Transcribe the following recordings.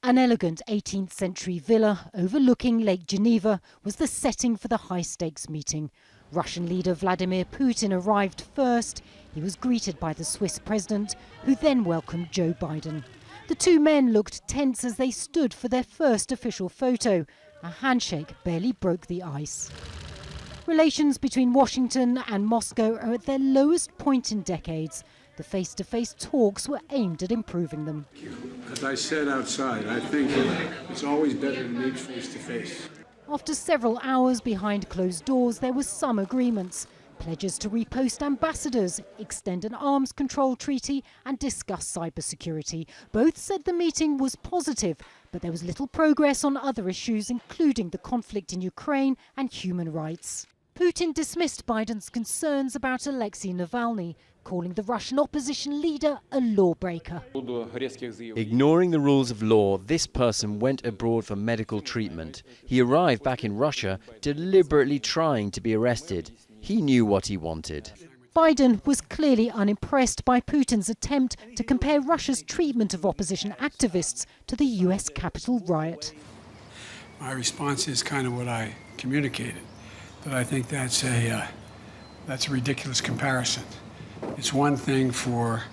An elegant 18th century villa overlooking Lake Geneva was the setting for the high-stakes meeting. Russian leader Vladimir Putin arrived first. He was greeted by the Swiss president, who then welcomed Joe Biden. The two men looked tense as they stood for their first official photo. A handshake barely broke the ice. Relations between Washington and Moscow are at their lowest point in decades. The face-to-face talks were aimed at improving them. As I said outside, I think it's always better to meet face-to-face. After several hours behind closed doors, there were some agreements. Pledges to repost ambassadors, extend an arms control treaty and discuss cybersecurity. Both said the meeting was positive, but there was little progress on other issues, including the conflict in Ukraine and human rights. Putin dismissed Biden's concerns about Alexei Navalny, calling the Russian opposition leader a lawbreaker. Ignoring the rules of law, this person went abroad for medical treatment. He arrived back in Russia deliberately trying to be arrested. He knew what he wanted. Biden was clearly unimpressed by Putin's attempt to compare Russia's treatment of opposition activists to the US Capitol riot. My response is kind of what I communicated, that I think that's a ridiculous comparison. It's one thing for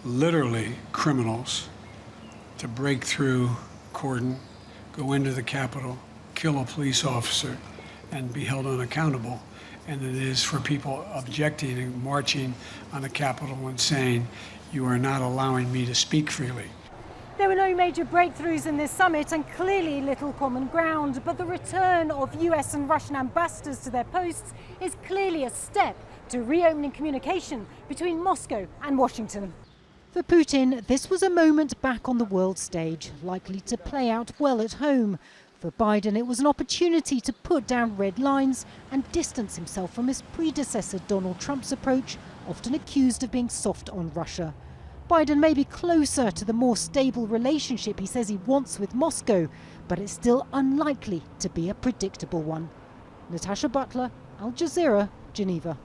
literally criminals to break through cordon, go into the Capitol, kill a police officer, and be held unaccountable. And it is for people objecting and marching on the Capitol and saying, "You are not allowing me to speak freely." There were no major breakthroughs in this summit and clearly little common ground, but the return of US and Russian ambassadors to their posts is clearly a step to reopening communication between Moscow and Washington. For Putin, this was a moment back on the world stage, likely to play out well at home. For Biden, it was an opportunity to put down red lines and distance himself from his predecessor Donald Trump's approach, often accused of being soft on Russia. Biden may be closer to the more stable relationship he says he wants with Moscow, but it's still unlikely to be a predictable one. Natacha, Butler, Aljazeera, Geneva.